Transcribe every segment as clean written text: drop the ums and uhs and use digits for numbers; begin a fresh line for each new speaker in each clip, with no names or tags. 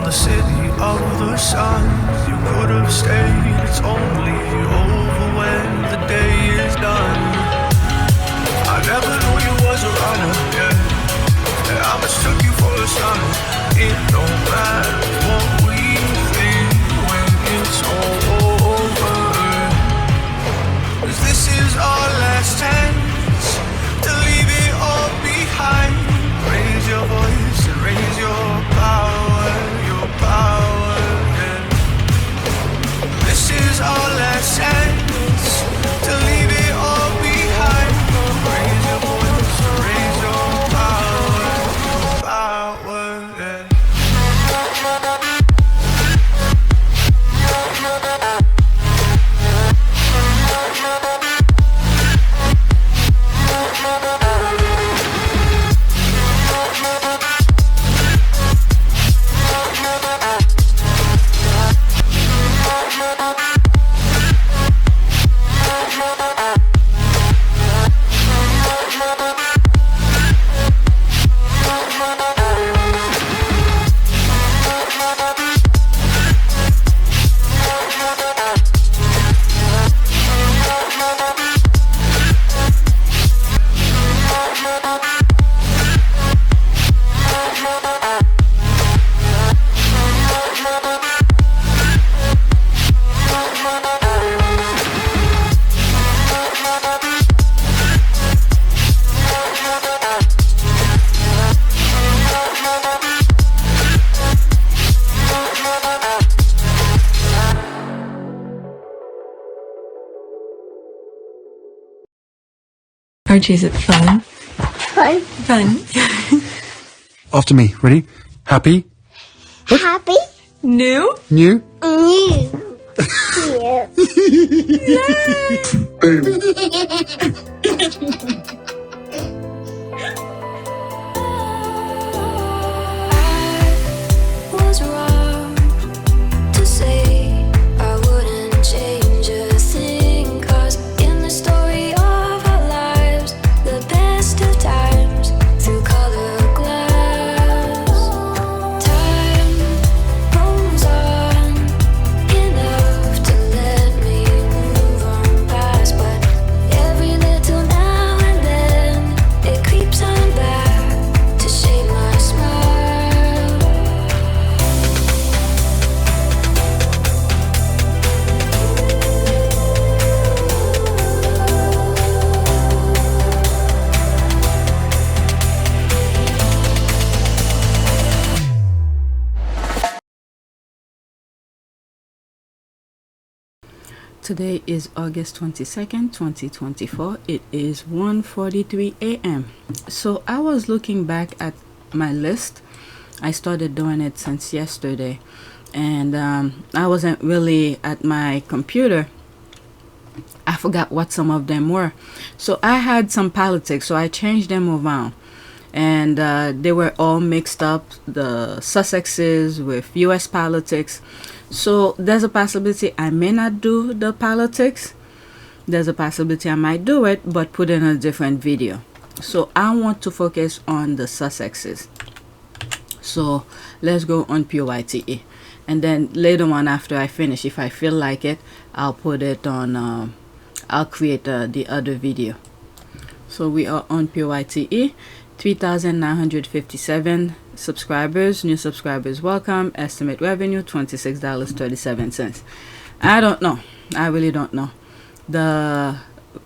the city of the sun. You could have stayed, it's only over when the day is done. I never knew you was a runner, yeah. I mistook you for a son. It don't matter what we think when it's all over. 'Cause this is our last chance to leave it all behind. Raise your voice and raise your power, yeah. This is our last chance to leave it all behind. Raise your voice and raise your power, yeah.
Archie, is it fun?
Fun.
Fun.
After me. Ready? Happy?
Happy.
New?
New?
New.
Was wrong to say I wouldn't change a thing, 'cause in the story of our lives, the best of times through color glass, time moves on enough to let me move on past, but every little now and then it creeps on back to shape my smile.
Today is August 22nd, 2024. It is 1:43 a.m. So I was looking back at my list. I started doing it since yesterday, and I wasn't really at my computer. I forgot what some of them were. So I had some politics, so I changed them around, and they were all mixed up, the Sussexes with US politics. So there's a possibility I may not do the politics. There's a possibility I might do it, but put in a different video. So I want to focus on the Sussexes. So let's go on PYTE. And then later on, after I finish, if I feel like it, I'll put it on, I'll create the other video. So we are on PYTE. 3,957 subscribers, new subscribers welcome. Estimate revenue $26.37. I don't know. I really don't know. The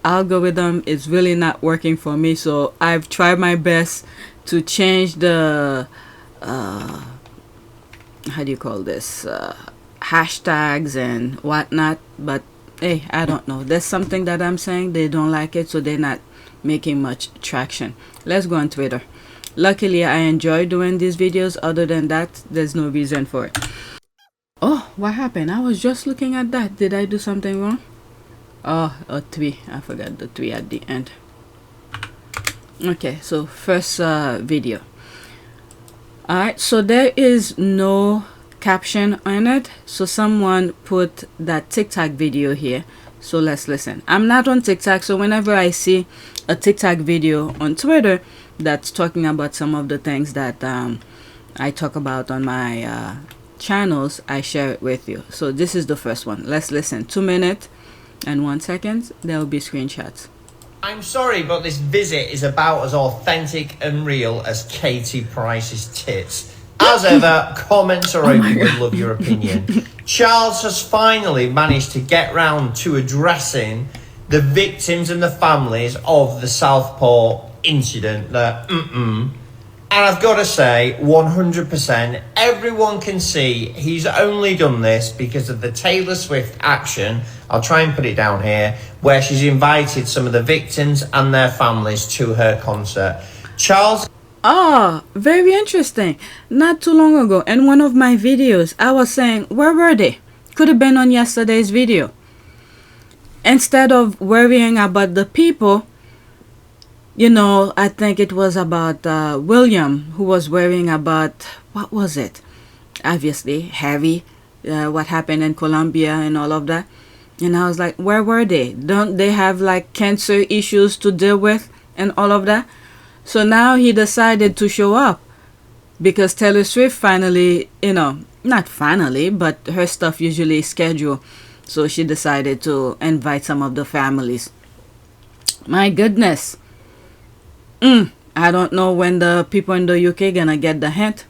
algorithm is really not working for me, so I've tried my best to change the how do you call this, hashtags and whatnot, but hey, I don't know. There's something that I'm saying they don't like it, so they're not making much traction. Let's go on Twitter. Luckily, I enjoy doing these videos. Other than that, there's no reason for it. Oh, what happened? I was just looking at that. Did I do something wrong? Oh, a 3. I forgot the 3 at the end. Okay, so first video. Alright, so there is no caption on it. So someone put that TikTok video here. So let's listen. I'm not on TikTok, so whenever I see a TikTok video on Twitter that's talking about some of the things that I talk about on my channels, I share it with you. So this is the first one. Let's listen. 2 minutes and 1 second. There will be screenshots.
I'm sorry, but this visit is about as authentic and real as Katie Price's tits. As ever, comments are open. We'd love your opinion. Charles has finally managed to get round to addressing the victims and the families of the Southport incident. And I've got to say, 100%, everyone can see he's only done this because of the Taylor Swift action. I'll try and put it down here, where she's invited some of the victims and their families to her concert. Charles...
Oh, very interesting. Not too long ago, in one of my videos, I was saying, where were they? Could have been on yesterday's video. Instead of worrying about the people, you know, I think it was about William, who was worrying about, what was it? Obviously, Harry, what happened in Colombia and all of that. And I was like, where were they? Don't they have like cancer issues to deal with and all of that? So now he decided to show up because Taylor Swift finally, you know, not finally, but her stuff usually is scheduled. So she decided to invite some of the families. My goodness. I don't know when the people in the UK gonna get the hint.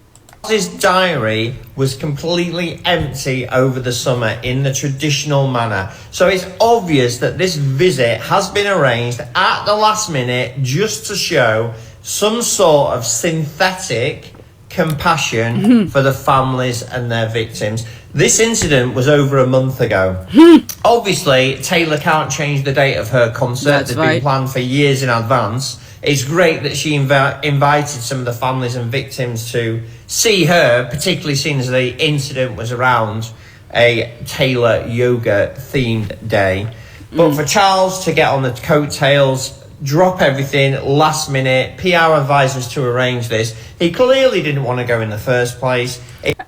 His diary was completely empty over the summer in the traditional manner. So it's obvious that this visit has been arranged at the last minute just to show some sort of synthetic compassion for the families and their victims. This incident was over a month ago. Obviously, Taylor can't change the date of her concert. That's been planned for years in advance. It's great that she invited some of the families and victims to see her, particularly seeing as the incident was around a Taylor yoga themed day. But for Charles to get on the coattails, drop everything last minute, PR advisors to arrange this, he clearly didn't want to go in the first place.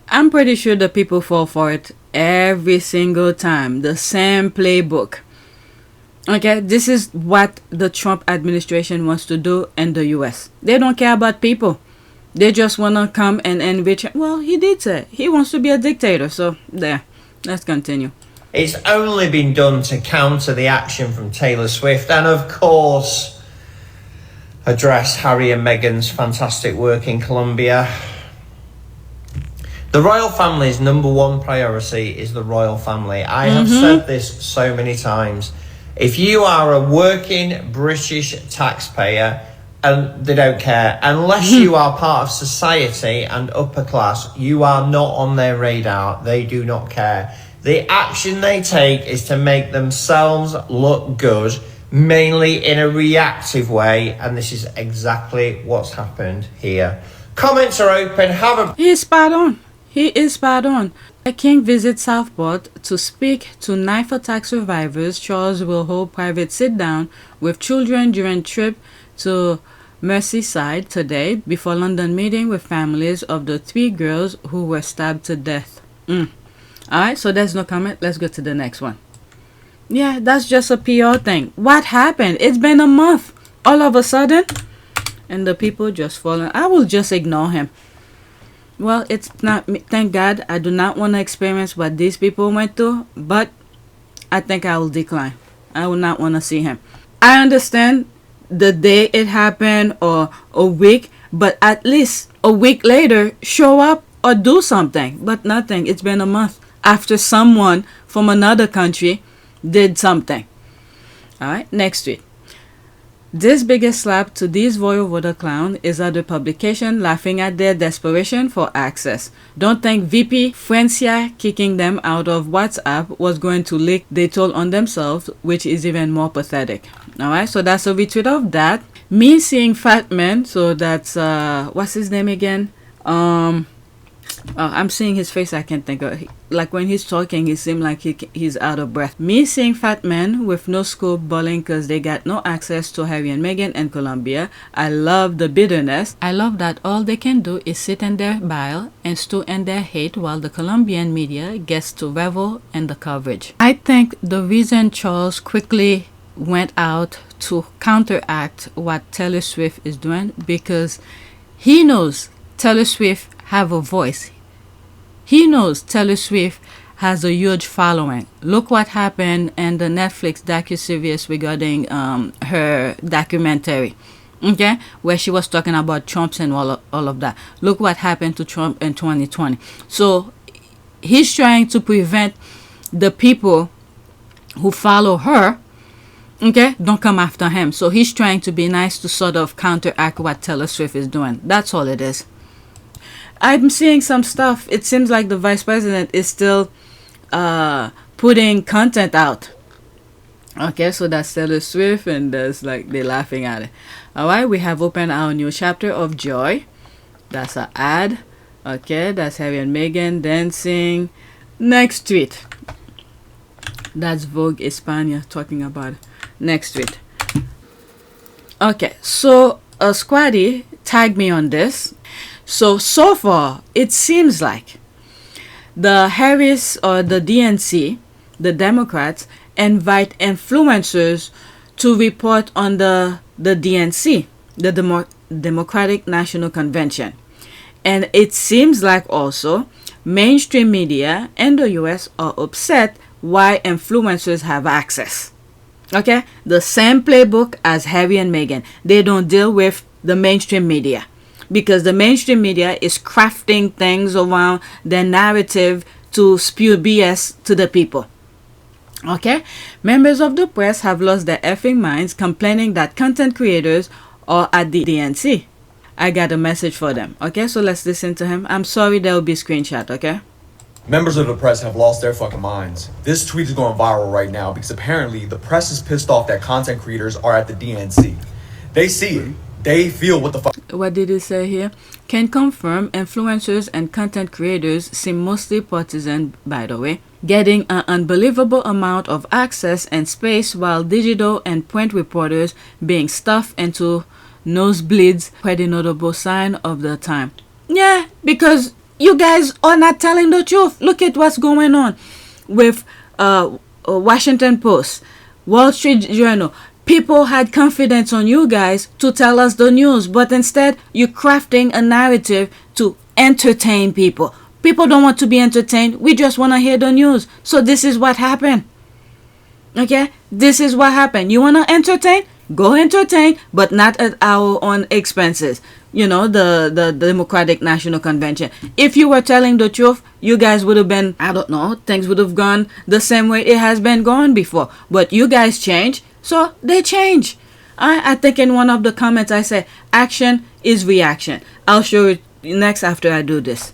I'm pretty sure the people fall for it every single time. The same playbook. Okay, this is what the Trump administration wants to do in the US. They don't care about people. They just want to come and enrich. Well, he did say he wants to be a dictator. So there, let's continue.
It's only been done to counter the action from Taylor Swift and, of course, address Harry and Meghan's fantastic work in Colombia. The royal family's #1 priority is the royal family. I have said this so many times. If you are a working British taxpayer, and they don't care, unless you are part of society and upper class, you are not on their radar. They do not care. The action they take is to make themselves look good, mainly in a reactive way, and this is exactly what's happened here. Comments are open.
He is spot on. He is spot on. The king visits Southport to speak to knife attack survivors. Charles will hold private sit-down with children during trip to Merseyside today before London meeting with families of the 3 girls who were stabbed to death. Alright, so there's no comment. Let's go to the next one. Yeah, that's just a PR thing. What happened? It's been a month. All of a sudden. And the people just falling. I will just ignore him. Well, it's not me. Thank God I do not want to experience what these people went through. But I think I will decline. I will not want to see him. I understand the day it happened or a week. But at least a week later, show up or do something. But nothing. It's been a month after someone from another country did something. Alright, next tweet. This biggest slap to these Royal Rota clown is other publication laughing at their desperation for access. Don't think VP Francia kicking them out of WhatsApp was going to leak they told on themselves, which is even more pathetic. Alright, so that's a retweet of that. Me seeing Fat Man, so that's what's his name again? I'm seeing his face, I can't think of it. Like when he's talking, he seems like he's out of breath. Me seeing Fat Men with no scope bawling because they got no access to Harry and Meghan and Colombia. I love the bitterness. I love that all they can do is sit in their bile and stew in their hate while the Colombian media gets to revel in the coverage. I think the reason Charles quickly went out to counteract what Taylor Swift is doing, because he knows Taylor Swift have a voice. He knows Taylor Swift has a huge following. Look what happened in the Netflix docuseries regarding her documentary, okay, where she was talking about Trump and all of that. Look what happened to Trump in 2020. So he's trying to prevent the people who follow her, okay, don't come after him. So he's trying to be nice to sort of counteract what Taylor Swift is doing. That's all it is. I'm seeing some stuff. It seems like the vice president is still putting content out. Okay, so that's Taylor Swift, and there's like they're laughing at it. All right, we have opened our new chapter of joy. That's an ad. Okay, that's Harry and Meghan dancing. Next tweet. That's Vogue España talking about it. Next tweet. Okay, so Squaddy tagged me on this. So far, it seems like the Harris or the DNC, the Democrats, invite influencers to report on the DNC, the Democratic National Convention. And it seems like also mainstream media in the US are upset why influencers have access. Okay? The same playbook as Harry and Meghan. They don't deal with the mainstream media, because the mainstream media is crafting things around their narrative to spew BS to the people. Okay? Members of the press have lost their effing minds complaining that content creators are at the DNC. I got a message for them. Okay, so let's listen to him. I'm sorry, there will be a screenshot, okay?
Members of the press have lost their fucking minds. This tweet is going viral right now because apparently the press is pissed off that content creators are at the DNC. They see it. They feel what the fuck.
What did it say here? Can confirm influencers and content creators seem mostly partisan, by the way, getting an unbelievable amount of access and space, while digital and print reporters being stuffed into nosebleeds, quite a notable sign of the time. Yeah, because you guys are not telling the truth. Look at what's going on with Washington Post, Wall Street Journal. People had confidence on you guys to tell us the news, but instead you're crafting a narrative to entertain people. People don't want to be entertained. We just want to hear the news. So this is what happened. Okay? This is what happened. You want to entertain? Go entertain, but not at our own expenses. You know, the Democratic National Convention. If you were telling the truth, you guys would have been, I don't know, things would have gone the same way it has been going before. But you guys change, so they change. I think in one of the comments I said, action is reaction. I'll show it next after I do this.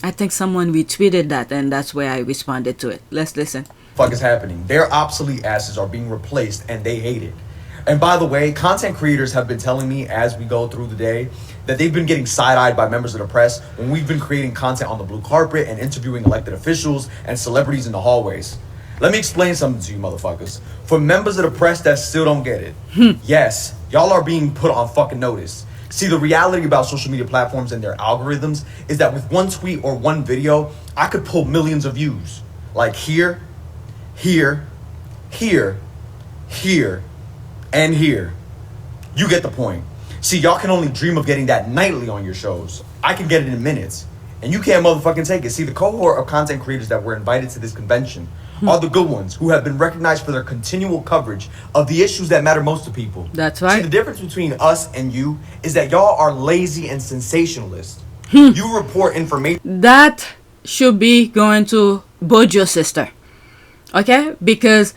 I think someone retweeted that, and that's where I responded to it. Let's listen.
Fuck is happening? Their obsolete asses are being replaced and they hate it. And by the way, content creators have been telling me as we go through the day that they've been getting side-eyed by members of the press when we've been creating content on the blue carpet and interviewing elected officials and celebrities in the hallways. Let me explain something to you motherfuckers. For members of the press that still don't get it, yes, y'all are being put on fucking notice. See, the reality about social media platforms and their algorithms is that with one tweet or one video, I could pull millions of views. Like here, here, here, here, and here. You get the point. See, y'all can only dream of getting that nightly on your shows. I can get it in minutes. And you can't motherfucking take it. See, the cohort of content creators that were invited to this convention are the good ones who have been recognized for their continual coverage of the issues that matter most to people.
That's right.
See, the difference between us and you is that y'all are lazy and sensationalist. You report information.
That should be going to Bojo's sister. Okay? Because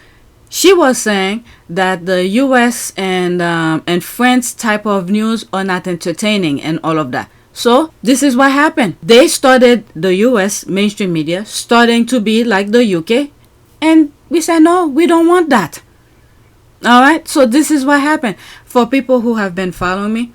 she was saying that the US and France type of news are not entertaining and all of that. So this is what happened. They started, the US mainstream media starting to be like the UK, and we said no, we don't want that. All right, so this is what happened. For people who have been following me,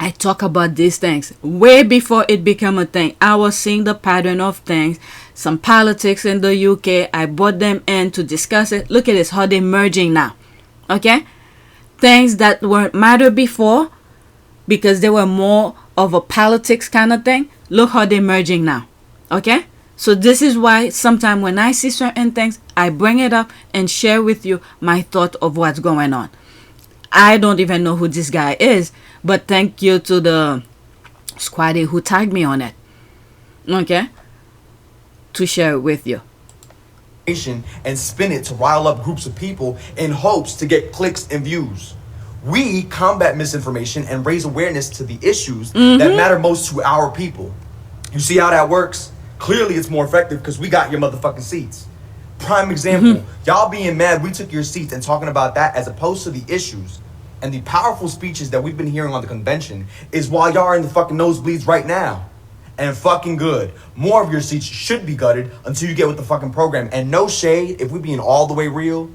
I talk about these things way before it became a thing. I was seeing the pattern of things. Some politics in the UK, I brought them in to discuss it. Look at this, how they're merging now. Okay? Things that weren't matter before because they were more of a politics kind of thing. Look how they're merging now. Okay? So this is why sometimes when I see certain things, I bring it up and share with you my thought of what's going on. I don't even know who this guy is, but thank you to the squaddy who tagged me on it. Okay? to share it with you.
And spin it to rile up groups of people in hopes to get clicks and views. We combat misinformation and raise awareness to the issues that matter most to our people. You see how that works? Clearly it's more effective because we got your motherfucking seats. Prime example, y'all being mad we took your seats and talking about that as opposed to the issues and the powerful speeches that we've been hearing on the convention is while y'all are in the fucking nosebleeds right now. And fucking good. More of your seats should be gutted until you get with the fucking program. And no shade, if we being all the way real,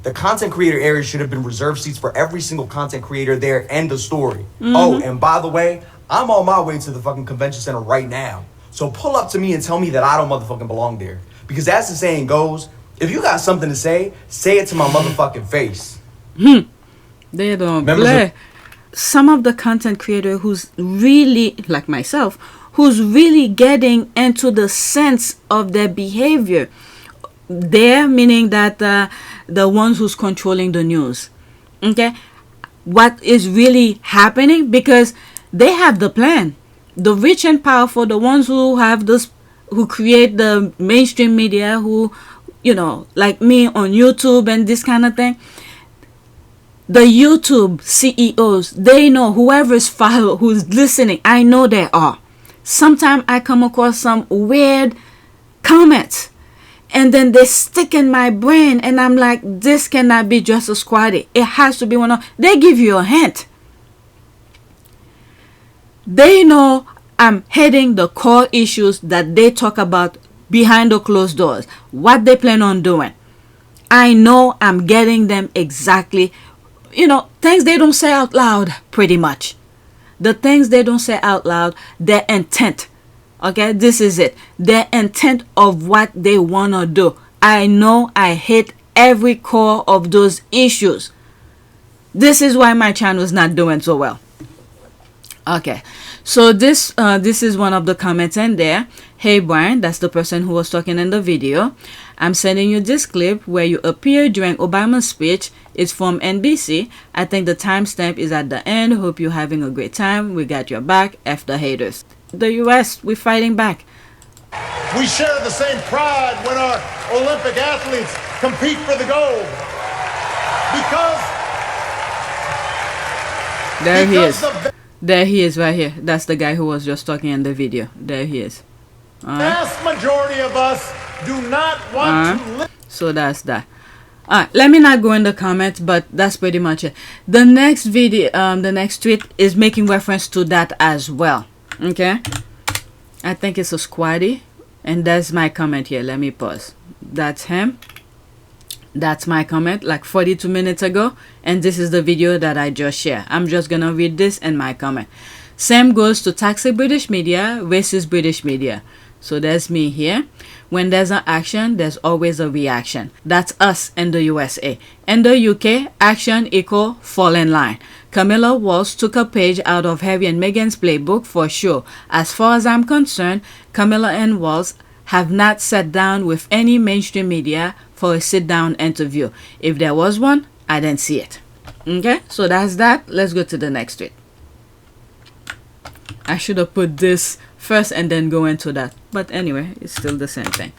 the content creator area should have been reserved seats for every single content creator there. End of story. Oh, and by the way, I'm on my way to the fucking convention center right now. So pull up to me and tell me that I don't motherfucking belong there. Because as the saying goes, if you got something to say it to my motherfucking face.
They don't play. Some of the content creator who's really, like myself, who's really getting into the sense of their behavior. There, meaning that the ones who's controlling the news. Okay? What is really happening? Because they have the plan. The rich and powerful, the ones who have this, who create the mainstream media, who, you know, like me on YouTube and this kind of thing. The YouTube CEOs, they know whoever's follow, who's listening, I know they are. Sometimes I come across some weird comments and then they stick in my brain and I'm like, this cannot be just a squatty. It has to be one of, they give you a hint. They know I'm hitting the core issues that they talk about behind the closed doors. What they plan on doing. I know I'm getting them exactly, you know, things they don't say out loud pretty much. The things they don't say out loud, their intent. Okay, this is it. Their intent of what they want to do. I know I hit every core of those issues. This is why my channel is not doing so well. Okay, so this is one of the comments in there. Hey Brian, that's the person who was talking in the video. I'm sending you this clip where you appear during Obama's speech. It's from NBC. I think the timestamp is at the end. Hope you're having a great time. We got your back. F the haters. The US, we're fighting back.
We share the same pride when our Olympic athletes compete for the gold.
There he is. There he is right here. That's the guy who was just talking in the video. There he is.
Vast majority of us do not want to live.
So that's that. Let me not go in the comments, but that's pretty much it. The next video, the next tweet is making reference to that as well. Okay, I think it's a squatty, and that's my comment here. Let me pause. That's him. That's my comment like 42 minutes ago, and this is the video that I just shared. I'm just gonna read this and my comment. Same goes to toxic British media, racist British media. So there's me here. When there's an action, there's always a reaction. That's us in the USA. In the UK, action equal fall in line. Camilla Walsh took a page out of Harry and Meghan's playbook for sure. As far as I'm concerned, Camilla and Walsh have not sat down with any mainstream media for a sit-down interview. If there was one, I didn't see it. Okay, so that's that. Let's go to the next tweet. I should have put this first and then go into that, but anyway, it's still the same thing.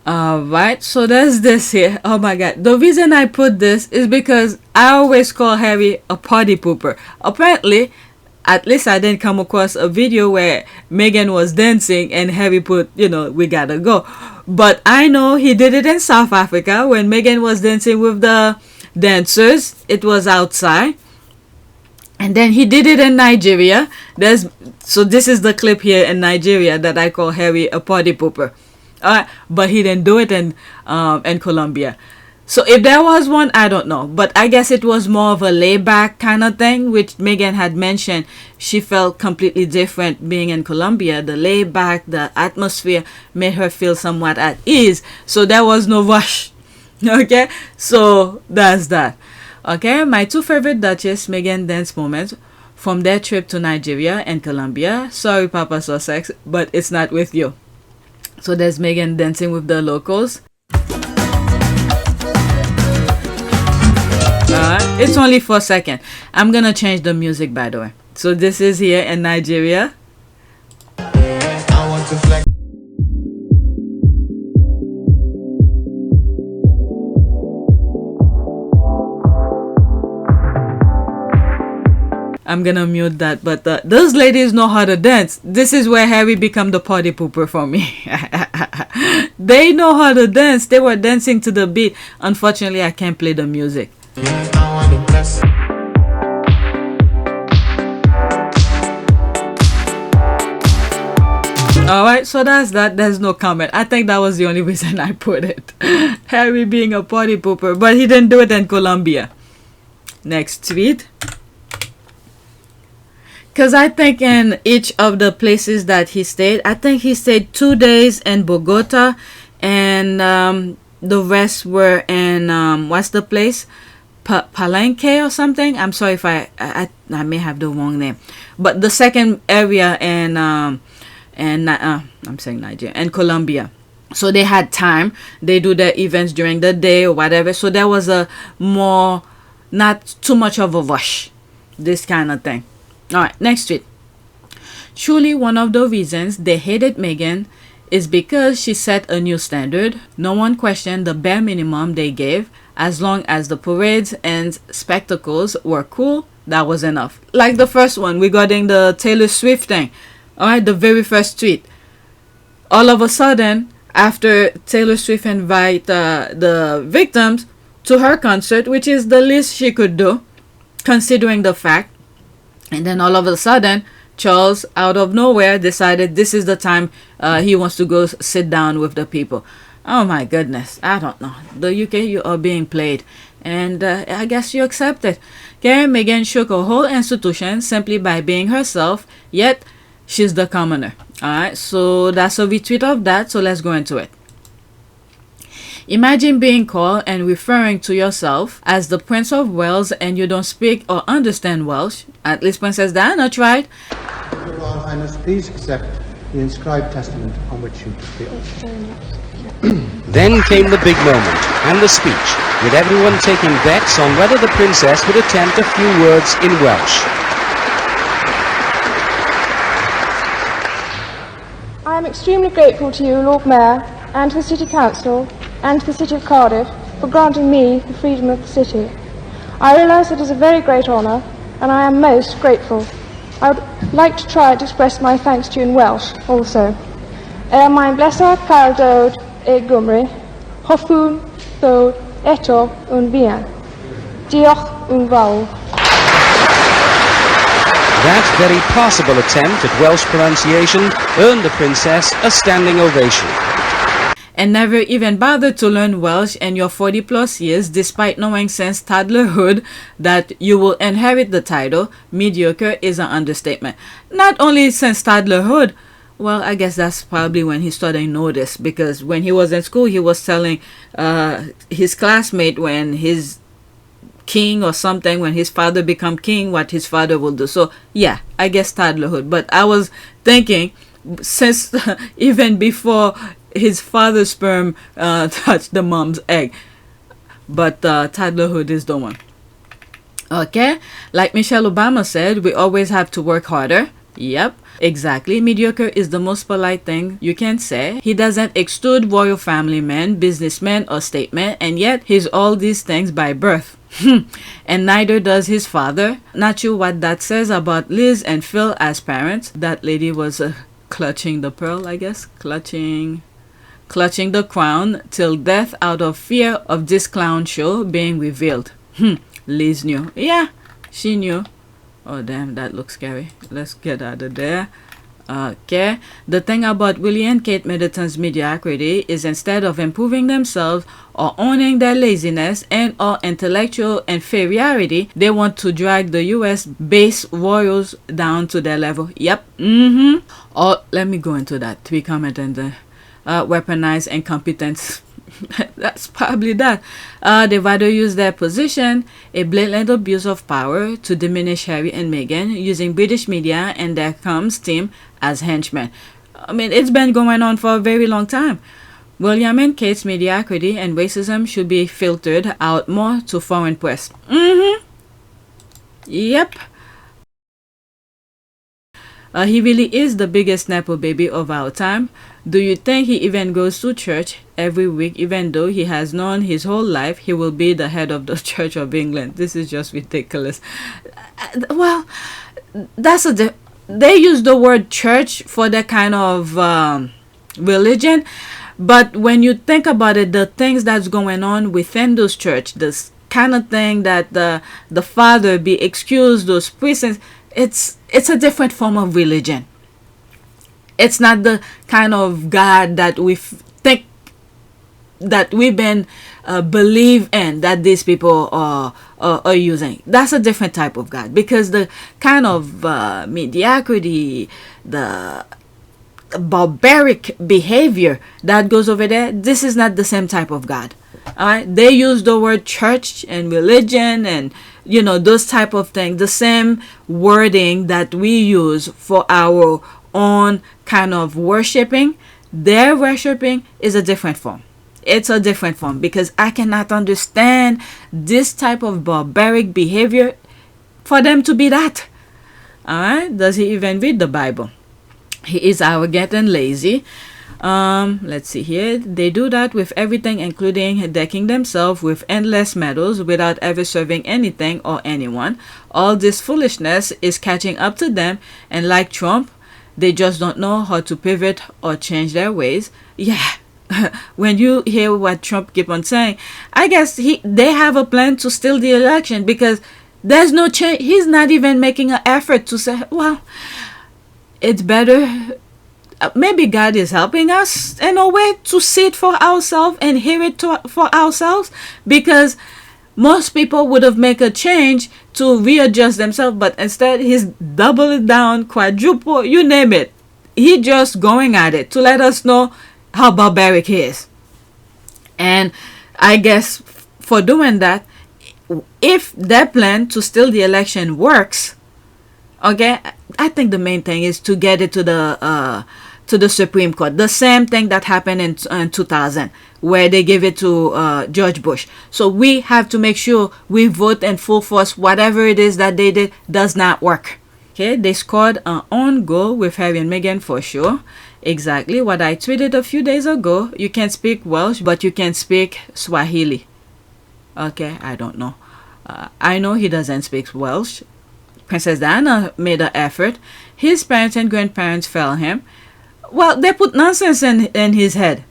Alright, so there's this here. Oh my god, the reason I put this is because I always call Harry a party pooper. Apparently, at least I didn't come across a video where Meghan was dancing and Harry put, you know, we gotta go. But I know he did it in South Africa when Meghan was dancing with the dancers. It was outside. And then he did it in Nigeria. So this is the clip here in Nigeria that I call Harry a party pooper. But he didn't do it in Colombia. So if there was one, I don't know. But I guess it was more of a laid-back kind of thing, which Meghan had mentioned. She felt completely different being in Colombia. The laid-back, the atmosphere made her feel somewhat at ease. So there was no rush. Okay? So that's that. Okay? My two favorite Duchess Meghan dance moments from their trip to Nigeria and Colombia. Sorry, Papa Sussex, but it's not with you. So there's Meghan dancing with the locals. It's only for a second. I'm gonna change the music, by the way. So this is here in Nigeria.
I want to flex.
I'm gonna mute that. But those ladies know how to dance. This is where Harry become the party pooper for me. They know how to dance. They were dancing to the beat. Unfortunately, I can't play the music. Alright, so that's that. There's no comment. I think that was the only reason I put it. Harry being a party pooper. But he didn't do it in Colombia. Next tweet. Because I think in each of the places that he stayed, I think he stayed 2 days in Bogota. And the rest were in, what's the place? Palenque or something. I'm sorry if I may have the wrong name. But the second area in... I'm saying Nigeria and Colombia. So they had time. They do their events during the day or whatever. So there was a more, not too much of a rush. This kind of thing. Alright, next tweet. Truly one of the reasons they hated Meghan is because she set a new standard. No one questioned the bare minimum they gave. As long as the parades and spectacles were cool, that was enough. Like the first one regarding the Taylor Swift thing. Alright, the very first tweet. All of a sudden, after Taylor Swift invite the victims to her concert, which is the least she could do, considering the fact. And then all of a sudden, Charles, out of nowhere, decided this is the time he wants to go sit down with the people. Oh my goodness, I don't know. The UK, you are being played. And I guess you accept it. Karen Meghan shook a whole institution simply by being herself, yet she's the commoner. Alright, so that's a retweet of that. So let's go into it. Imagine being called and referring to yourself as the Prince of Wales and you don't speak or understand Welsh. At least Princess Diana tried.
Your Royal Highness, please accept the inscribed testament on which you appear.
Then came the big moment and the speech, with everyone taking bets on whether the princess would attempt a few words in Welsh.
I am extremely grateful to you, Lord Mayor, and to the City Council, and to the City of Cardiff, for granting me the freedom of the city. I realise it is a very great honour, and I am most grateful. I would like to try to express my thanks to you in Welsh, also. Mae'n blesar cael dod e Gymru, hoffwn ddod eto yn fuan. Diolch yn fawr.
That very passable attempt at Welsh pronunciation earned the princess a standing ovation.
And never even bothered to learn Welsh in your 40 plus years, despite knowing since toddlerhood that you will inherit the title. Mediocre is an understatement. Not only since toddlerhood, well, I guess that's probably when he started notice, because when he was in school, he was telling his classmate when his king or something, when his father become king, what his father will do. So yeah, I guess toddlerhood. But I was thinking since even before his father's sperm touched the mom's egg. But toddlerhood is the one. Okay, like Michelle Obama said, we always have to work harder. Yep, exactly. Mediocre is the most polite thing you can say. He doesn't exude royal family men, businessmen, or statesmen, and yet he's all these things by birth. And neither does his father. Not sure what that says about Liz and Phil as parents. That lady was clutching the pearl, I guess. Clutching the crown till death out of fear of this clown show being revealed. Liz knew. Yeah, she knew. Oh damn, that looks scary. Let's get out of there. Okay, the thing about Willie and Kate Middleton's mediocrity is instead of improving themselves or owning their laziness and or intellectual inferiority, they want to drag the US base royals down to their level. Yep. Oh, let me go into that. 3 comment and the weaponized incompetence. That's probably that. They rather use their position, a blatant abuse of power, to diminish Harry and Meghan, using British media and their comms team as henchmen. I mean, it's been going on for a very long time. William and Kate's mediocrity and racism should be filtered out more to foreign press. Yep. He really is the biggest Nepo baby of our time. Do you think he even goes to church every week, even though he has known his whole life he will be the head of the Church of England? This is just ridiculous. Well, they use the word church for that kind of religion, but when you think about it, the things that's going on within those church, this kind of thing that the father be excused, those priests, it's a different form of religion. It's not the kind of God that we think that we've been believe in, that these people are using. That's a different type of God, because the kind of mediocrity, the barbaric behavior that goes over there, this is not the same type of God. All right, they use the word church and religion and those type of things, the same wording that we use for our own kind of worshiping. Their worshiping is a different form. It's a different form, because I cannot understand this type of barbaric behavior for them to be that. All right, does he even read the Bible? He is arrogant and lazy. Let's see here. They do that with everything, including decking themselves with endless medals without ever serving anything or anyone. All this foolishness is catching up to them, and like Trump, they just don't know how to pivot or change their ways. Yeah. When you hear what Trump keep on saying, I guess they have a plan to steal the election, because there's no change. He's not even making an effort to say, well, it's better. Maybe God is helping us in a way to see it for ourselves and hear it for ourselves, because most people would have made a change to readjust themselves, but instead he's double down, quadruple, you name it. He just going at it to let us know how barbaric he is. And I guess for doing that, if their plan to steal the election works, okay, I think the main thing is to get it to the Supreme Court. The same thing that happened in 2000, where they gave it to George Bush. So we have to make sure we vote in full force. Whatever it is that they did does not work. Okay, they scored an own goal with Harry and Meghan for sure. Exactly what I tweeted a few days ago. You can speak Welsh, but you can speak Swahili. Okay, I don't know. I know he doesn't speak Welsh. Princess Diana made an effort. His parents and grandparents failed him. Well, they put nonsense in his head.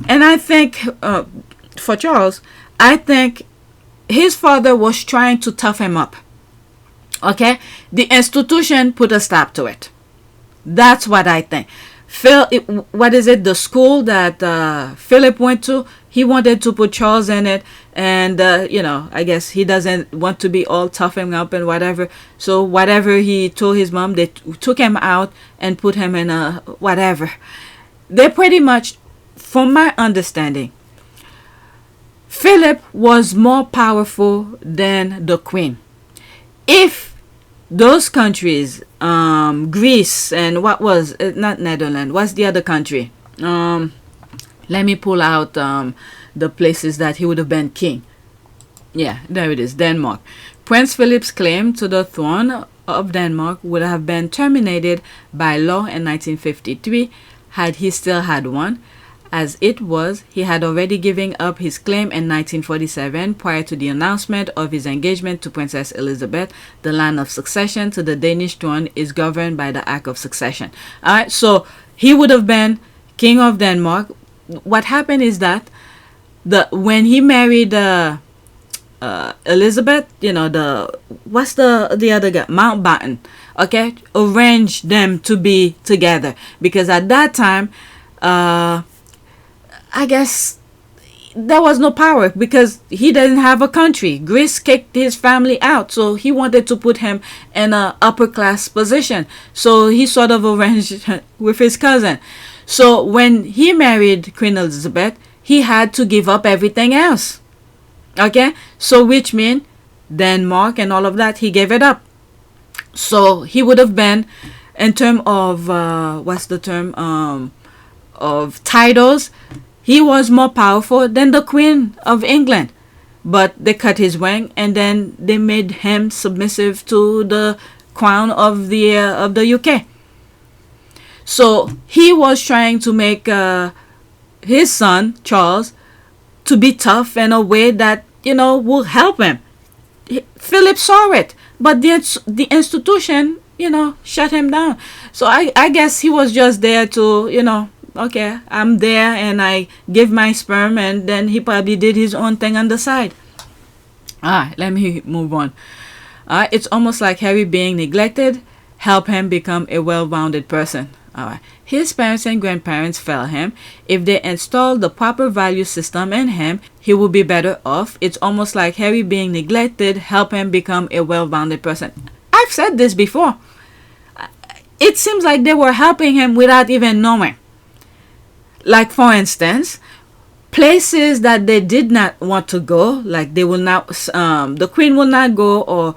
And I think, for Charles, I think his father was trying to tough him up. Okay? The institution put a stop to it. That's what I think. The school that Philip went to, he wanted to put Charles in it, and I guess he doesn't want to be all toughening up and whatever. So whatever he told his mom, they took him out and put him in a whatever. They pretty much, from my understanding, Philip was more powerful than the Queen. If those countries, Greece and not Netherlands, what's the other country? Let me pull out the places that he would have been king. Yeah, there it is, Denmark. Prince Philip's claim to the throne of Denmark would have been terminated by law in 1953 had he still had one. As it was, he had already given up his claim in 1947 prior to the announcement of his engagement to Princess Elizabeth. The line of succession to the Danish throne is governed by the Act of Succession. All right, so he would have been king of Denmark. What happened is that when he married Elizabeth, what's the other guy, Mountbatten, okay, arranged them to be together, because at that time, I guess there was no power, because he didn't have a country. Greece kicked his family out, so he wanted to put him in a upper class position. So he sort of arranged with his cousin. So when he married Queen Elizabeth, he had to give up everything else. Okay, so which means Denmark and all of that, he gave it up. So he would have been, in terms of of titles, he was more powerful than the Queen of England. But they cut his wing, and then they made him submissive to the crown of the UK. So he was trying to make his son Charles to be tough in a way that, you know, will help him. Philip saw it, but the institution, you know, shut him down. So I guess he was just there to, you know, okay, I'm there and I give my sperm, and then he probably did his own thing on the side. Let me move on. It's almost like Harry being neglected help him become a well-rounded person. His parents and grandparents failed him. If they installed the proper value system in him, he would be better off. It's almost like Harry being neglected help him become a well-rounded person. I've said this before. It seems like they were helping him without even knowing. Like, for instance, places that they did not want to go, like they will not, the Queen will not go, or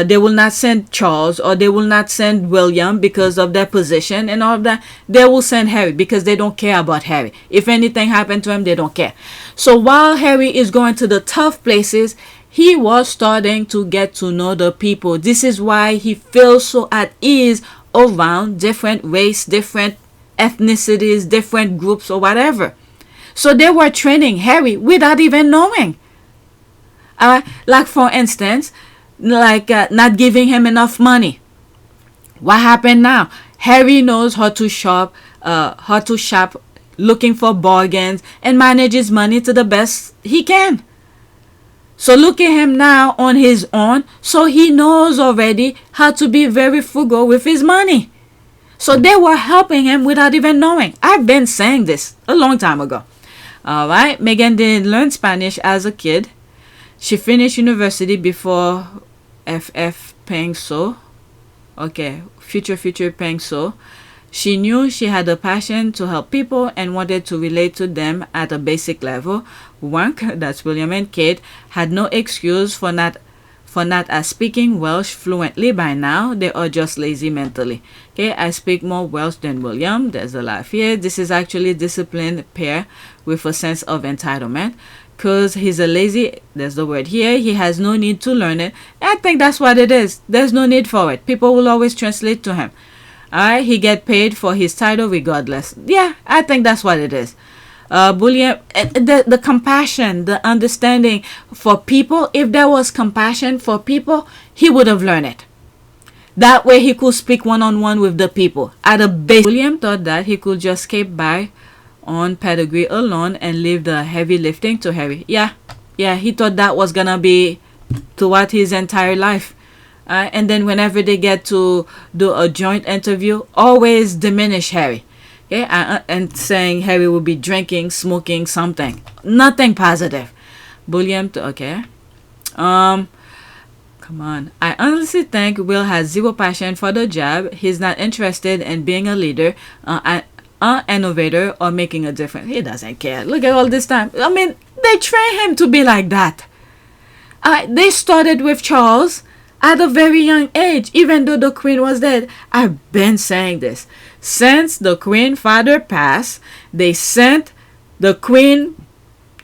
they will not send Charles, or they will not send William because of their position and all of that. They will send Harry because they don't care about Harry. If anything happened to him, they don't care. So while Harry is going to the tough places, he was starting to get to know the people. This is why he feels so at ease around different race, different ethnicities, different groups, or whatever. So they were training Harry without even knowing. Like, for instance, like not giving him enough money. What happened now? Harry knows how to shop, looking for bargains, and manages money to the best he can. So look at him now on his own. So he knows already how to be very frugal with his money. So they were helping him without even knowing. I've been saying this a long time ago. Alright, Meghan didn't learn Spanish as a kid. She finished university before FF paying so. Okay, future paying so. She knew she had a passion to help people and wanted to relate to them at a basic level. Wank, that's William and Kate, had no excuse for not speaking Welsh fluently by now. They are just lazy mentally. Okay, I speak more Welsh than William. There's a laugh here. This is actually a disciplined pair with a sense of entitlement. Because he's a lazy, there's the word here, he has no need to learn it. I think that's what it is. There's no need for it. People will always translate to him. Alright, he get paid for his title regardless. Yeah, I think that's what it is. William, the compassion, the understanding for people. If there was compassion for people, he would have learned it. That way he could speak one-on-one with the people. At a base, William thought that he could just skate by on pedigree alone and leave the heavy lifting to Harry. Yeah, he thought that was gonna be throughout his entire life. And then whenever they get to do a joint interview, always diminish Harry. Okay, and saying Harry will be drinking, smoking, something. Nothing positive. William, okay. Come on. I honestly think Will has zero passion for the job. He's not interested in being a leader, an innovator, or making a difference. He doesn't care. Look at all this time. I mean, they train him to be like that. They started with Charles at a very young age, even though the Queen was dead. I've been saying this. Since the Queen father passed, they sent the Queen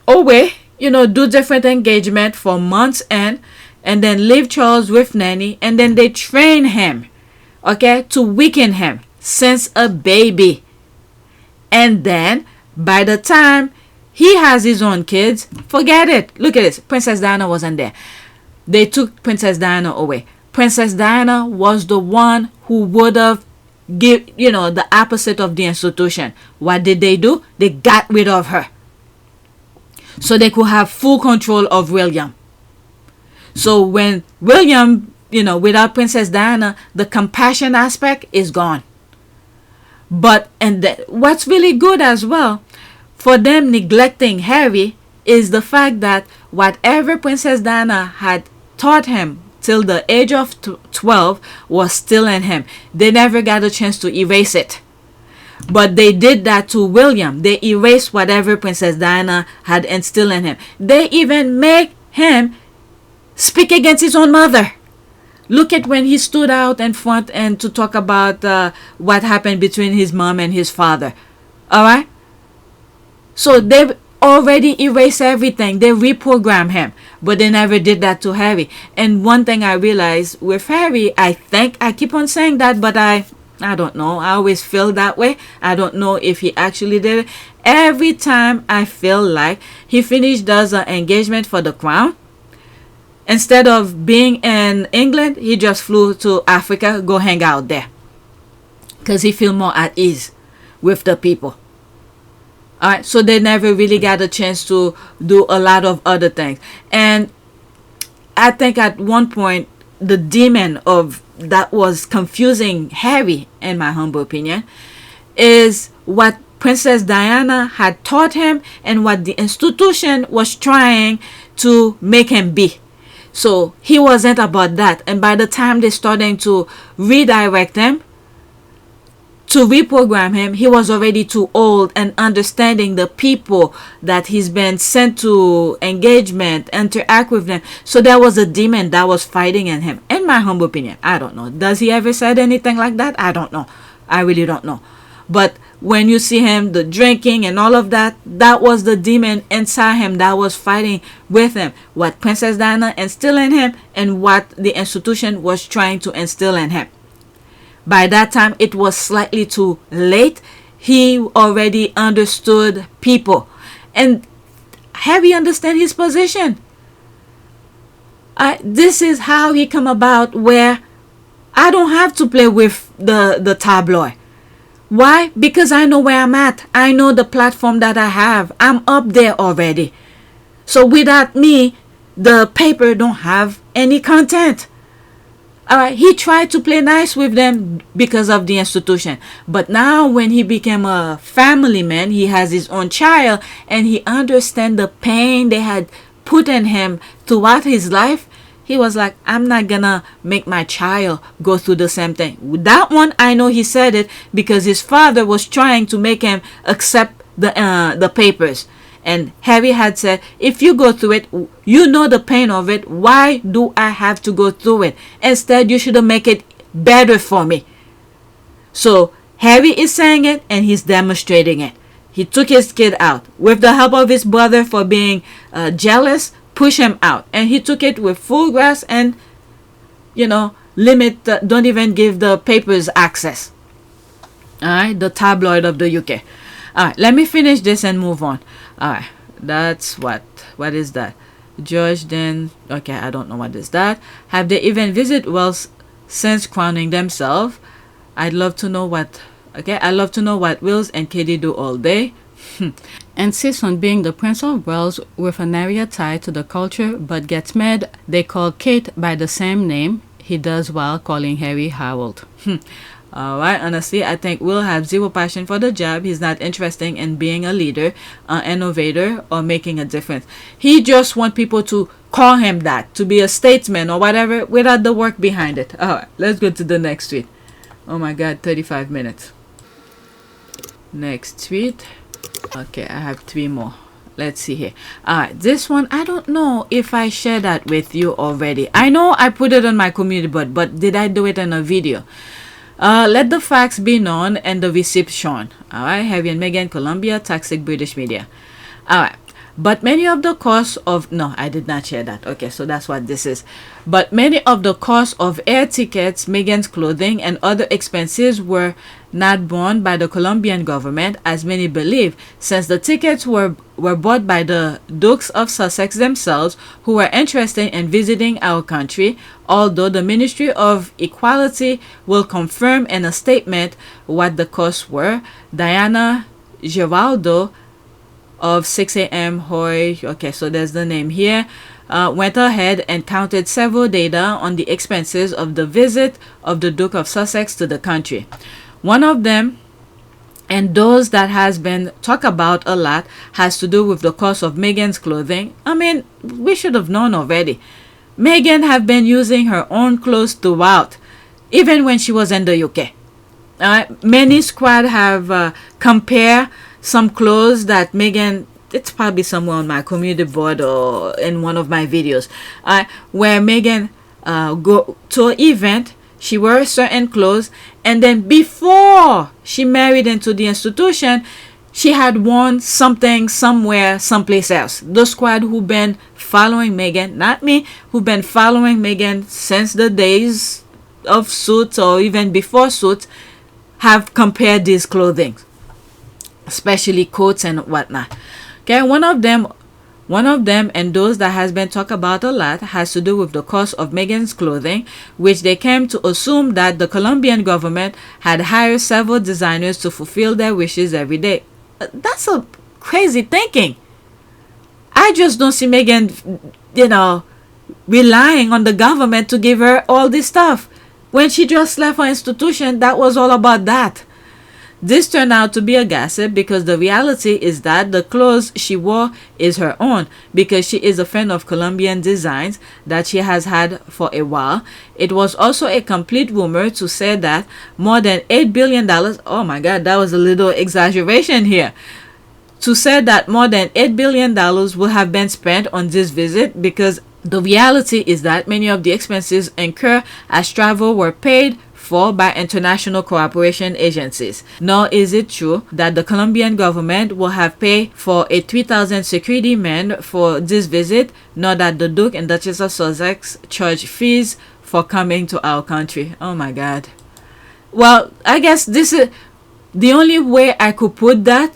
away, do different engagement for months and then leave Charles with Nanny, and then they train him, okay, to weaken him since a baby. And then by the time he has his own kids, forget it. Look at this. Princess Diana wasn't there. They took Princess Diana away. Princess Diana was the one who would have give the opposite of the institution. What did they do? They got rid of her so they could have full control of William. So when William, without Princess Diana, the compassion aspect is gone. But what's really good as well for them neglecting Harry is the fact that whatever Princess Diana had taught him till the age of 12 was still in him. They never got a chance to erase it. But they did that to William. They erased whatever Princess Diana had instilled in him. They even make him speak against his own mother. Look at when he stood out in front and to talk about what happened between his mom and his father. Alright? So they already erased everything. They reprogrammed him. But they never did that to Harry. And one thing I realized with Harry, I think, I keep on saying that, but I don't know. I always feel that way. I don't know if he actually did it. Every time I feel like he does an engagement for the crown, instead of being in England, he just flew to Africa, go hang out there. Because he feel more at ease with the people. Alright, so they never really got a chance to do a lot of other things. And I think at one point, the demon of that was confusing Harry, in my humble opinion, is what Princess Diana had taught him and what the institution was trying to make him be. So he wasn't about that. And by the time they started to redirect him, to reprogram him, he was already too old and understanding the people that he's been sent to engagement, interact with them. So there was a demon that was fighting in him. In my humble opinion, I don't know. Does he ever said anything like that? I don't know. I really don't know. But when you see him, the drinking and all of that, that was the demon inside him that was fighting with him. What Princess Diana instilled in him and what the institution was trying to instill in him. By that time, it was slightly too late. He already understood people. And Harry understand his position. This is how he come about where I don't have to play with the tabloid. Why? Because I know where I'm at. I know the platform that I have. I'm up there already. So without me, the paper don't have any content. Alright, he tried to play nice with them because of the institution. But now when he became a family man, he has his own child and he understands the pain they had put in him throughout his life. He was like, I'm not gonna make my child go through the same thing. With that one, I know he said it because his father was trying to make him accept the papers. And Harry had said, if you go through it, you know the pain of it. Why do I have to go through it? Instead, you should make it better for me. So Harry is saying it and he's demonstrating it. He took his kid out with the help of his brother for being jealous, push him out. And he took it with full grasp and, don't even give the papers access. Alright, the tabloid of the UK. Alright, let me finish this and move on. Alright, that's what is that? George then, okay, I don't know what is that. Have they even visited Wales since crowning themselves? I'd love to know what, I love to know what Wales and Katie do all day. Insists on being the Prince of Wales with an area tie to the culture, but gets mad they call Kate by the same name he does while calling Harry Harold. Alright, honestly, I think Will has zero passion for the job. He's not interested in being a leader, an innovator, or making a difference. He just wants people to call him that, to be a statesman or whatever, without the work behind it. Alright, let's go to the next tweet. Oh my god, 35 minutes. Next tweet. Okay, I have 3 more. Let's see here. Alright, this one, I don't know if I shared that with you already. I know I put it on my community board, but did I do it in a video? Let the facts be known and the receipts shown. Alright, Harry and Meghan, Colombia, toxic British media. Alright, but many of the costs of... No, I did not share that. Okay, so that's what this is. But many of the costs of air tickets, Meghan's clothing, and other expenses were not borne by the Colombian government, as many believe, since the tickets were bought by the Dukes of Sussex themselves, who were interested in visiting our country, although the Ministry of Equality will confirm in a statement what the costs were. Diana Giraldo of 6 a.m. Hoy, okay, so there's the name here, went ahead and counted several data on the expenses of the visit of the Duke of Sussex to the country. One of them, and those that has been talked about a lot, has to do with the cost of Meghan's clothing. I mean, we should have known already. Meghan have been using her own clothes throughout, even when she was in the UK. Many squad have compared some clothes that Meghan, it's probably somewhere on my community board or in one of my videos, where Meghan go to an event, she wears certain clothes, and then before she married into the institution, she had worn something somewhere, someplace else. The squad who been following Meghan, not me, who been following Meghan since the days of Suits or even before Suits, have compared these clothing, especially coats and whatnot. Okay, one of them, and those that has been talked about a lot, has to do with the cost of Meghan's clothing, which they came to assume that the Colombian government had hired several designers to fulfill their wishes every day. That's a crazy thinking. I just don't see Meghan, relying on the government to give her all this stuff. When she just left her institution, that was all about that. This turned out to be a gossip because the reality is that the clothes she wore is her own, because she is a fan of Colombian designs that she has had for a while. It was also a complete rumor to say that more than $8 billion, oh my God, that was a little exaggeration here, to say that more than $8 billion would have been spent on this visit, because the reality is that many of the expenses incurred as travel were paid for by international cooperation agencies. Nor is it true that the Colombian government will have paid for a 3,000 security men for this visit, nor that the Duke and Duchess of Sussex charge fees for coming to our country. Oh my God. Well, I guess this is the only way I could put that,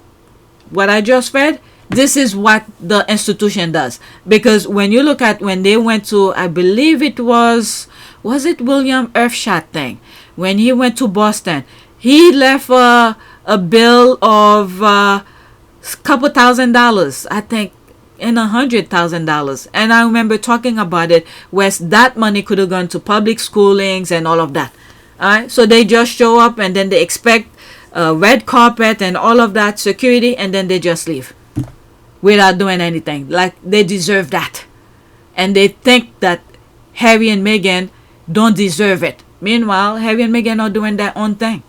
what I just read. This is what the institution does, because when you look at when they went to, I believe it was it William Earthshot thing, when he went to Boston, he left a bill of couple $1,000s, I think, and $100,000, and I remember talking about it, where that money could have gone to public schoolings and all of that. All right, so they just show up and then they expect red carpet and all of that security, and then they just leave without doing anything. Like they deserve that, and they think that Harry and Meghan don't deserve it. Meanwhile, Harry and Meghan are doing their own thing.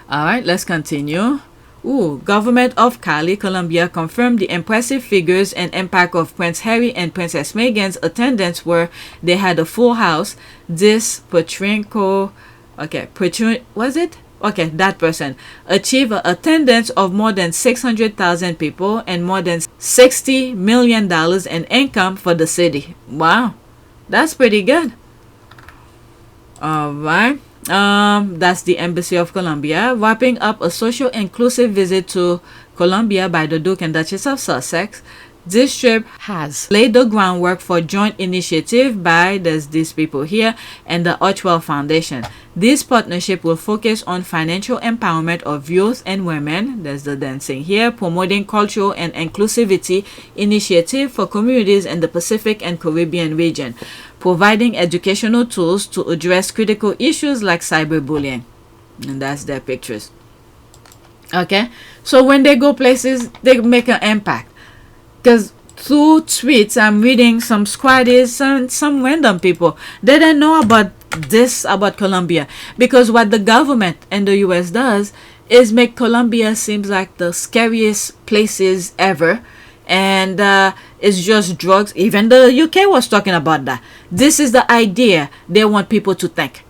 All right, let's continue. Government of Cali, Colombia confirmed the impressive figures and impact of Prince Harry and Princess Meghan's attendance, where they had a full house. This that person achieved an attendance of more than 600,000 people and more than $60 million in income for the city. Wow, that's pretty good. All right, that's the Embassy of Colombia wrapping up a social inclusive visit to Colombia by the Duke and Duchess of Sussex. This trip has laid the groundwork for joint initiative by these people here and the Archwell Foundation. This partnership will focus on financial empowerment of youth and women, there's the dancing here, promoting cultural and inclusivity initiative for communities in the Pacific and Caribbean region, providing educational tools to address critical issues like cyberbullying. And that's their pictures. Okay, so when they go places, they make an impact. Because through tweets, I'm reading some squaddies, some random people. They don't know about this, about Colombia. Because what the government and the US does is make Colombia seems like the scariest places ever. And it's just drugs. Even the UK was talking about that. This is the idea they want people to think.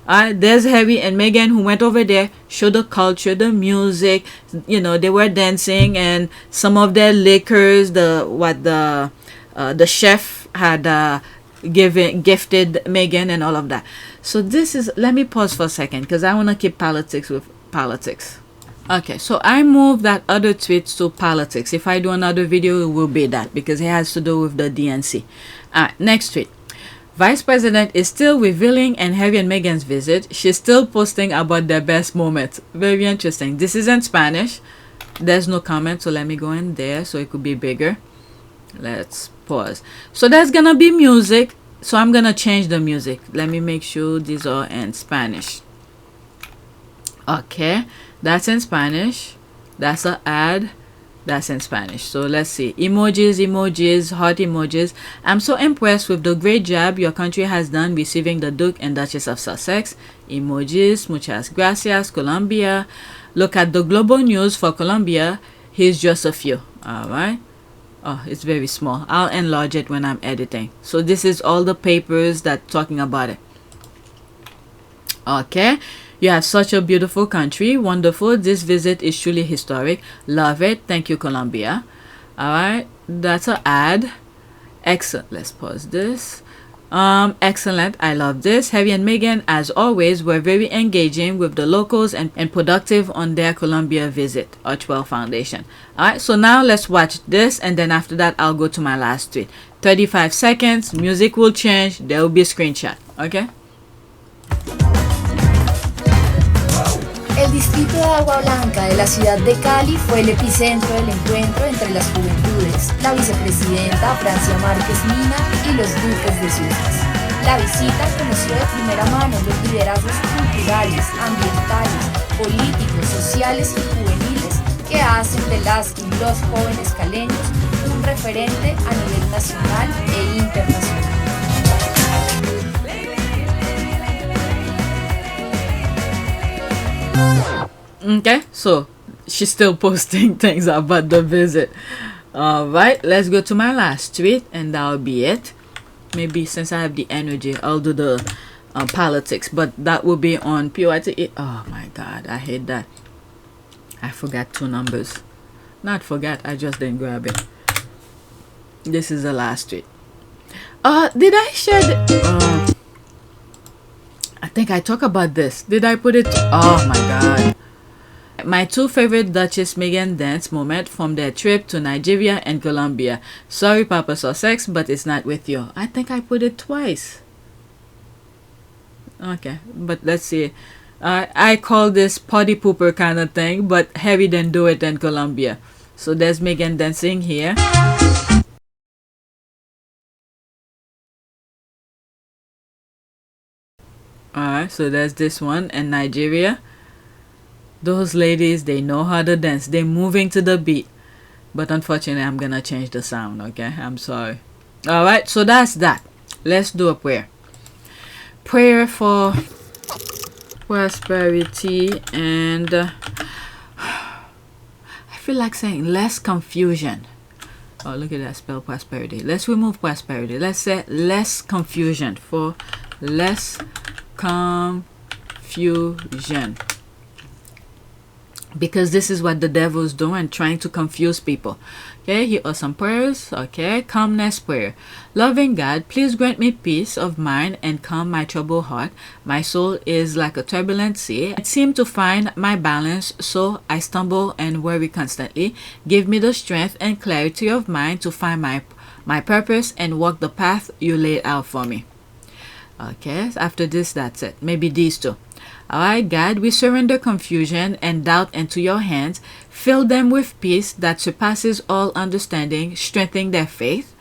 There's Harry and Meghan who went over there, showed the culture, the music, they were dancing, and some of their liquors, the chef had gifted Meghan and all of that. So this is, let me pause for a second because I want to keep politics with politics. Okay, so I moved that other tweets to politics. If I do another video, it will be that because it has to do with the DNC. Next tweet. Vice President is still revealing and Harry and Meghan's visit. She's still posting about their best moments. Very interesting. This is in Spanish. There's no comment, so let me go in there so it could be bigger. Let's pause. So there's gonna be music, so I'm gonna change the music. Let me make sure these are in Spanish. Okay, that's in Spanish. That's an ad. That's in Spanish. So let's see. Emojis, heart emojis. I'm so impressed with the great job your country has done receiving the Duke and Duchess of Sussex. Emojis. Muchas gracias, Colombia. Look at the global news for Colombia. Here's just a few. All right. Oh, it's very small. I'll enlarge it when I'm editing. So this is all the papers that talking about it. Okay. You have such a beautiful country. Wonderful. This visit is truly historic. Love it. Thank you, Colombia. All right. That's an ad. Excellent. Let's pause this. Excellent. I love this. Harry and Meghan, as always, were very engaging with the locals and productive on their Colombia visit. Archwell Foundation. Alright, so now let's watch this, and then after that I'll go to my last tweet. 35 seconds, music will change, there will be a screenshot. Okay?
El distrito de Agua Blanca de la ciudad de Cali fue el epicentro del encuentro entre las juventudes, la vicepresidenta Francia Márquez Mina y los duques de Sussex. La visita conoció de primera mano los liderazgos culturales, ambientales, políticos, sociales y juveniles que hacen de las y los jóvenes caleños un referente a nivel nacional e internacional.
Okay, so she's still posting things about the visit. Alright, let's go to my last tweet, and that'll be it. Maybe since I have the energy, I'll do the politics, but that will be on PYTE. Oh my god, I hate that. I forgot 2 numbers. Not forgot, I just didn't grab it. This is the last tweet. Did I share the I think I talk about this. Did I put it? Oh my god. My 2 favorite Duchess Meghan dance moment from their trip to Nigeria and Colombia. Sorry, Papa Sussex, but it's not with you. I think I put it twice. Okay, but let's see. I call this party pooper kind of thing, but Harry didn't do it in Colombia. So there's Meghan dancing here. Alright, so there's this one in Nigeria. Those ladies, they know how to dance. They're moving to the beat. But unfortunately, I'm gonna change the sound, okay? I'm sorry. Alright, so that's that. Let's do a prayer. Prayer for prosperity and I feel like saying less confusion. Oh, look at that spell, prosperity. Let's remove prosperity. Let's say less confusion. For less confusion, because this is what the devil is doing, trying to confuse people. Okay, here are some prayers. Okay, calmness prayer. Loving God, please grant me peace of mind and calm my troubled heart. My soul is like a turbulent sea. I seem to find my balance, so I stumble and worry constantly. Give me the strength and clarity of mind to find my purpose and walk the path you laid out for me. Okay, after this, that's it. Maybe these 2. Alright, God, we surrender confusion and doubt into your hands. Fill them with peace that surpasses all understanding, strengthening their faith.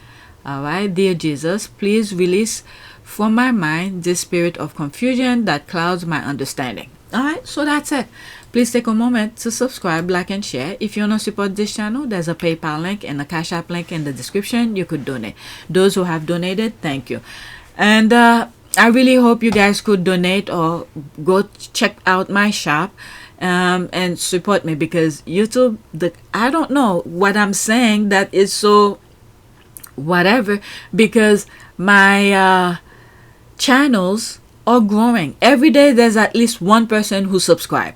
Alright, dear Jesus, please release from my mind this spirit of confusion that clouds my understanding. Alright, so that's it. Please take a moment to subscribe, like, and share. If you want to support this channel, there's a PayPal link and a Cash App link in the description. You could donate. Those who have donated, thank you. And I really hope you guys could donate or go check out my shop and support me, because YouTube, I don't know what I'm saying that is so whatever, because my channels are growing. Every day there's at least 1 person who subscribe.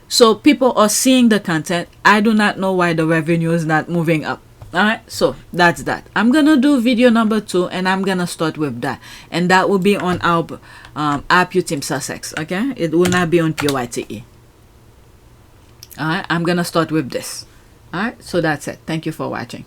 So people are seeing the content. I do not know why the revenue is not moving up. Alright, so that's that. I'm gonna do video number 2, and I'm gonna start with that, and that will be on our APU Team Sussex. Okay, it will not be on PYTE. Alright, I'm gonna start with this. Alright, so that's it. Thank you for watching.